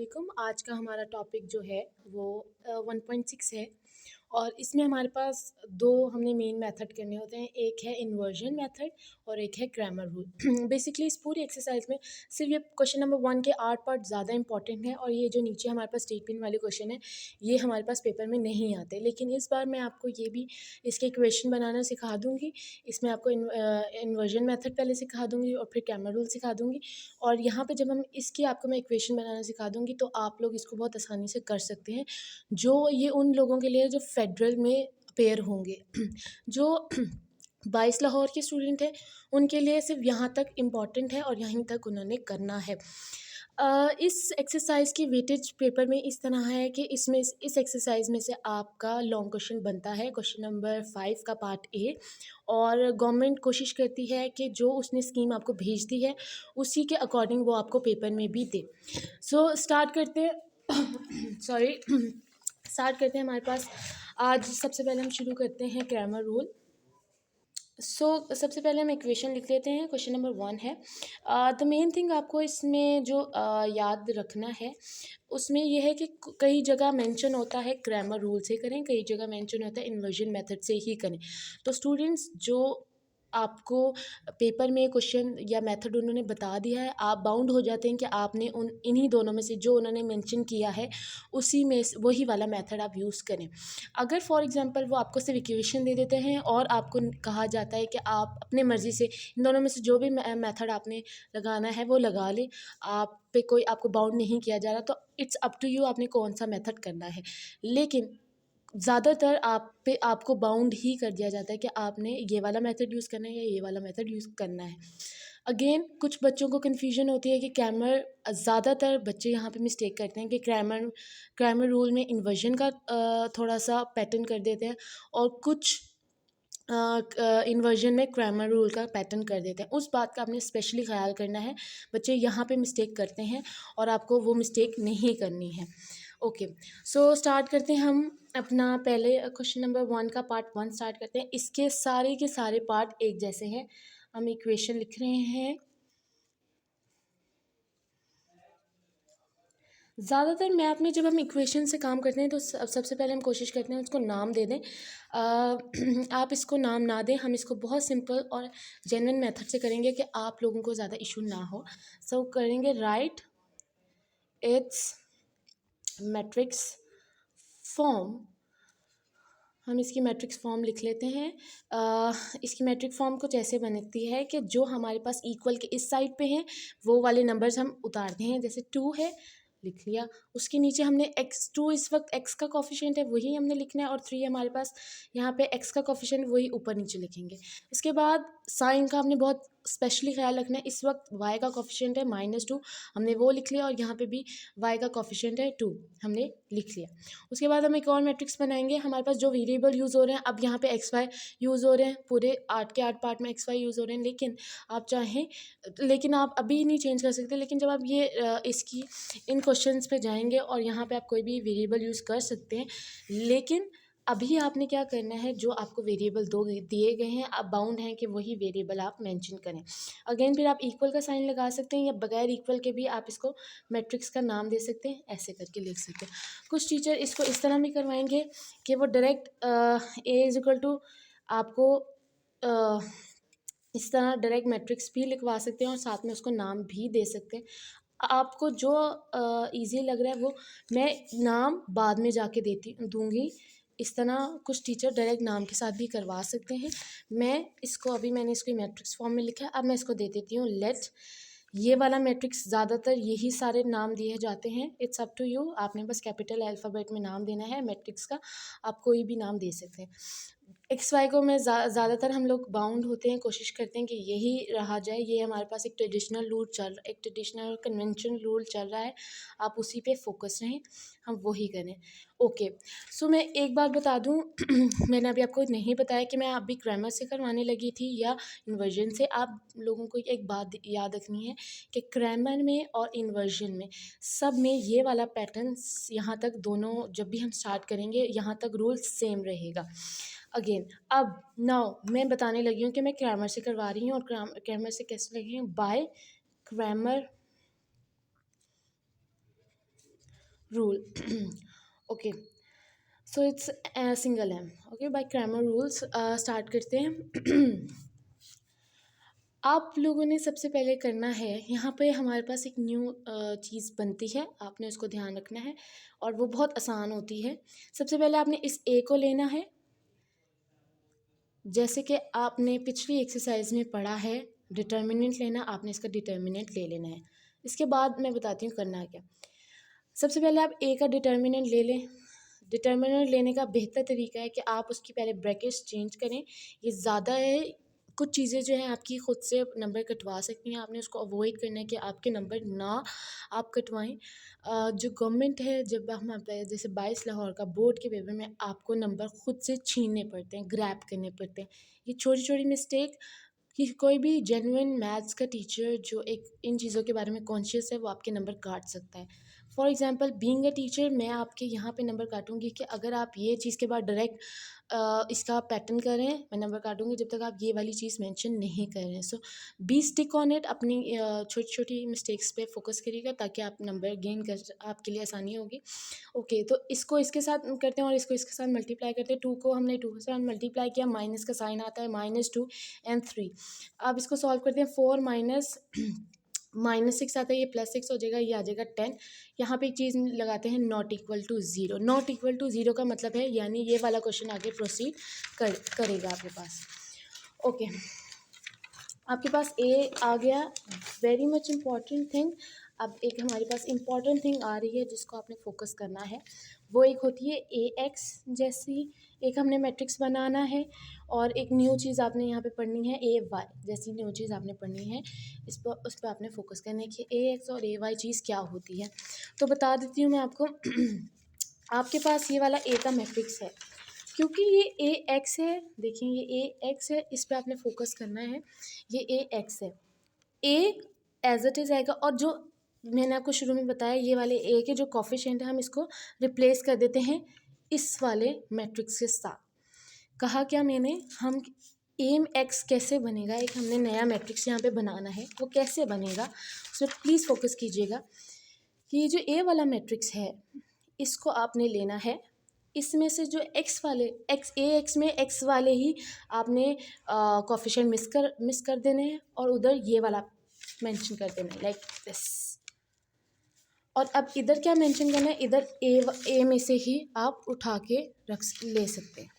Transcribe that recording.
वालेकुम। आज का हमारा टॉपिक जो है वो 1.6 है और इसमें हमारे पास 2 हमने मेन मेथड करने होते हैं। एक है इन्वर्जन मेथड और एक है ग्रामर रूल। बेसिकली इस पूरी एक्सरसाइज में सिर्फ ये क्वेश्चन नंबर 1 के 8 पार्ट ज़्यादा इंपॉर्टेंट है और ये जो नीचे हमारे पास स्टेटमेंट वाले क्वेश्चन है ये हमारे पास पेपर में नहीं आते। लेकिन इस बार मैं आपको ये भी इसके इक्वेशन बनाना सिखा दूँगी। इसमें आपको इन्वर्जन मेथड पहले सिखा दूँगी और फिर ग्रामर रूल सिखा दूँगी। और यहाँ पे जब हम इसकी आपको मैं इक्वेशन बनाना सिखा दूँगी तो आप लोग इसको बहुत आसानी से कर सकते हैं। जो ये उन लोगों के लिए जो फेडरल में पेयर होंगे जो 22 लाहौर के स्टूडेंट हैं उनके लिए सिर्फ यहाँ तक इम्पॉर्टेंट है और यहीं तक उन्होंने करना है। इस एक्सरसाइज की वेटेज पेपर में इस तरह है कि इसमें इस एक्सरसाइज में से आपका लॉन्ग क्वेश्चन बनता है क्वेश्चन नंबर 5 का पार्ट ए। और गवर्नमेंट कोशिश करती है कि जो उसने स्कीम आपको भेज दी है उसी के अकॉर्डिंग वो आपको पेपर में भी दे। सो स्टार्ट करते हैं सॉरी स्टार्ट करते हैं। हमारे पास आज सबसे पहले हम शुरू करते हैं ग्रामर रूल। सबसे पहले हम इक्वेशन लिख लेते हैं। क्वेश्चन नंबर 1 है द मेन थिंग आपको इसमें जो याद रखना है उसमें यह है कि कई जगह मेंशन होता है ग्रामर रूल से करें, कई जगह मेंशन होता है इन्वर्जन मेथड से ही करें। तो स्टूडेंट्स जो आपको पेपर में क्वेश्चन या मेथड उन्होंने बता दिया है आप बाउंड हो जाते हैं कि आपने इन्हीं दोनों में से जो उन्होंने मेंशन किया है उसी में वही वाला मेथड आप यूज़ करें। अगर फॉर एग्जांपल वो आपको सिर्फ इक्वेशन दे देते हैं और आपको कहा जाता है कि आप अपने मर्ज़ी से इन दोनों में से जो भी मेथड आपने लगाना है वो लगा लें, आप पे कोई आपको बाउंड नहीं किया जा रहा, तो इट्स अप टू यू आपने कौन सा मेथड करना है। लेकिन ज़्यादातर आप पे आपको बाउंड ही कर दिया जाता है कि आपने ये वाला मेथड यूज़ करना है या ये वाला मेथड यूज़ करना है। अगेन कुछ बच्चों को कन्फ्यूजन होती है कि ग्रामर, ज़्यादातर बच्चे यहाँ पे मिस्टेक करते हैं कि ग्रामर रूल में इन्वर्जन का थोड़ा सा पैटर्न कर देते हैं और कुछ इन्वर्जन में ग्रामर रूल का पैटर्न कर देते हैं। उस बात का आपने स्पेशली ख्याल करना है। बच्चे यहाँ पे मिस्टेक करते हैं और आपको वो मिस्टेक नहीं करनी है। ओके, सो स्टार्ट करते हैं हम अपना पहले क्वेश्चन नंबर 1 का पार्ट 1 स्टार्ट करते हैं। इसके सारे के सारे पार्ट एक जैसे हैं। हम इक्वेशन लिख रहे हैं। ज़्यादातर मैथ में जब हम इक्वेशन से काम करते हैं तो सबसे पहले हम कोशिश करते हैं उसको नाम दे दें। आप इसको नाम ना दें, हम इसको बहुत सिंपल और जेन्युइन मेथड से करेंगे कि आप लोगों को ज़्यादा इशू ना हो। सो करेंगे राइट इट्स मैट्रिक्स फॉर्म। हम इसकी मैट्रिक्स फॉर्म लिख लेते हैं। इसकी मैट्रिक फॉर्म कुछ ऐसे बनती है कि जो हमारे पास इक्वल के इस साइड पे हैं वो वाले नंबर्स हम उतारते हैं। जैसे 2 है, लिख लिया। उसके नीचे हमने x2 इस वक्त x का कोफिशिएंट है वही हमने लिखना है और 3 हमारे पास यहाँ पे x का कोफिशिएंट वही ऊपर नीचे लिखेंगे। इसके बाद साइन का हमने बहुत स्पेशली ख्याल रखना है। इस वक्त y का कोफिशिएंट है -2, हमने वो लिख लिया और यहाँ पे भी y का कोफिशिएंट है 2, हमने लिख लिया। उसके बाद हम एक और मैट्रिक्स बनाएंगे। हमारे पास जो वेरिएबल यूज़ हो रहे हैं, अब यहाँ पे XY यूज़ हो रहे हैं, पूरे 8 के 8 पार्ट में XY यूज़ हो रहे हैं। लेकिन आप अभी नहीं चेंज कर सकते। लेकिन जब आप ये इसकी इन क्वेश्चंस पे जाएंगे और यहाँ पे आप कोई भी वेरिएबल यूज़ कर सकते हैं। लेकिन अभी आपने क्या करना है, जो आपको वेरिएबल दो दिए गए हैं आप बाउंड हैं कि वही वेरिएबल आप मेंशन करें। अगेन फिर आप इक्वल का साइन लगा सकते हैं या बगैर इक्वल के भी आप इसको मैट्रिक्स का नाम दे सकते हैं, ऐसे करके लिख सकते हैं। कुछ टीचर इसको इस तरह भी करवाएंगे कि वो डायरेक्ट A= आपको इस तरह डायरेक्ट मैट्रिक्स भी लिखवा सकते हैं और साथ में उसको नाम भी दे सकते हैं। आपको जो ईजी लग रहा है वो मैं नाम बाद में जाके दूंगी। इस तरह कुछ टीचर डायरेक्ट नाम के साथ भी करवा सकते हैं। मैंने इसको मैट्रिक्स फॉर्म में लिखा है। अब मैं इसको दे देती हूँ लेट। ये वाला मैट्रिक्स ज़्यादातर यही सारे नाम दिए जाते हैं। इट्स अप टू यू, आपने बस कैपिटल अल्फ़ाबेट में नाम देना है मैट्रिक्स का। आप कोई भी नाम दे सकते हैं। XY को मैं ज़्यादातर हम लोग बाउंड होते हैं, कोशिश करते हैं कि यही रहा जाए। ये हमारे पास एक ट्रेडिशनल कन्वेंशन रूल चल रहा है, आप उसी पे फोकस रहें, हम वही करें। ओके, सो मैं एक बात बता दूं मैंने अभी आपको नहीं बताया कि मैं अभी ग्रामर से करवाने लगी थी या इन्वर्जन से। आप लोगों को एक बात याद रखनी है कि ग्रामर में और इन्वर्जन में सब में ये वाला पैटर्न यहाँ तक दोनों जब भी हम स्टार्ट करेंगे यहाँ तक रूल सेम रहेगा। अगेन अब नाउ मैं बताने लगी हूँ कि मैं ग्रामर से करवा रही हूँ और ग्रामर से कैसे लगी हूँ, by grammar rule. Okay, so it's a single m. Okay, by grammar rules start करते हैं. आप लोगों ने सबसे पहले करना है, यहाँ पे हमारे पास एक न्यू चीज़ बनती है, आपने उसको ध्यान रखना है और वो बहुत आसान होती है. सबसे पहले आपने इस ए को लेना है. जैसे कि आपने पिछली एक्सरसाइज में पढ़ा है डिटर्मिनेंट लेना, आपने इसका डिटर्मिनेंट ले लेना है. इसके बाद मैं बताती हूँ करना है क्या. सबसे पहले आप ए का डिटर्मिनेंट ले लें. डिटर्मिनेंट लेने का बेहतर तरीका है कि आप उसकी पहले ब्रैकेट्स चेंज करें. ये ज़्यादा है, कुछ चीज़ें जो हैं आपकी खुद से नंबर कटवा सकती हैं, आपने उसको अवॉइड करना है कि आपके नंबर ना आप कटवाएं. जो गवर्नमेंट है, जब हम जैसे 22 लाहौर का बोर्ड के पेपर में आपको नंबर खुद से छीनने पड़ते हैं, ग्रैब करने पड़ते हैं. ये छोटी छोटी मिस्टेक कि कोई भी जेन्युइन मैथ्स का टीचर जो एक इन चीज़ों के बारे में कॉन्शियस है, वो आपके नंबर काट सकता है. For example being a teacher, मैं आपके यहाँ पे नंबर काटूंगी कि अगर आप ये चीज़ के बाद डायरेक्ट इसका पैटर्न करें, मैं नंबर काटूंगी जब तक आप ये वाली चीज़ मेंशन नहीं कर रहे हैं. सो बी स्टिक ऑन इट, अपनी छोटी छोटी मिस्टेक्स पे फोकस करिएगा ताकि आप नंबर गेन कर, आपके लिए आसानी होगी. ओके, तो इसको इसके साथ करते हैं और इसको इसके साथ मल्टीप्लाई करते हैं. 2 को हमने 2 के साथ मल्टीप्लाई किया, माइनस का साइन आता है, -2 and 3. अब इसको सॉल्व करते हैं. 4 माइनस -6 आता है, ये +6 हो जाएगा, ये आ जाएगा 10. यहाँ पे एक चीज़ लगाते हैं, not equal to zero. Not equal to zero का मतलब है यानी ये वाला क्वेश्चन आगे प्रोसीड करेगा आपके पास. ओके, आपके पास ए आ गया. Very much important thing. अब एक हमारे पास इम्पॉर्टेंट थिंग आ रही है जिसको आपने फोकस करना है. वो एक होती है ए एक्स जैसी एक हमने मैट्रिक्स बनाना है, और एक न्यू चीज़ आपने यहाँ पे पढ़नी है ए वाई जैसी न्यू चीज़ आपने पढ़नी है. उस पर आपने फोकस करना है कि ए एक्स और ए वाई चीज़ क्या होती है. तो बता देती हूँ मैं आपको. आपके पास ये वाला ए का मैट्रिक्स है, क्योंकि ये ए एक्स है. देखिए ये ए एक्स है, इस पर आपने फोकस करना है. ये ए एक्स है, ए एज इट इज़ आएगा, और जो मैंने आपको शुरू में बताया ये वाले ए के जो कॉफिशिएंट है हम इसको रिप्लेस कर देते हैं इस वाले मैट्रिक्स के साथ. कहा क्या मैंने, हम एम एक्स कैसे बनेगा, एक हमने नया मैट्रिक्स यहाँ पे बनाना है, वो कैसे बनेगा उसमें प्लीज़ फोकस कीजिएगा. कि ये जो ए वाला मैट्रिक्स है इसको आपने लेना है. इसमें से जो एक्स वाले एक्स ए एक्स में एक्स वाले ही आपने कॉफिशिएंट मिस कर देने हैं, और उधर ये वाला मेंशन कर देना है लाइक दिस. और अब इधर क्या मेंशन करना है, इधर ए में से ही आप उठा के ले सकते हैं.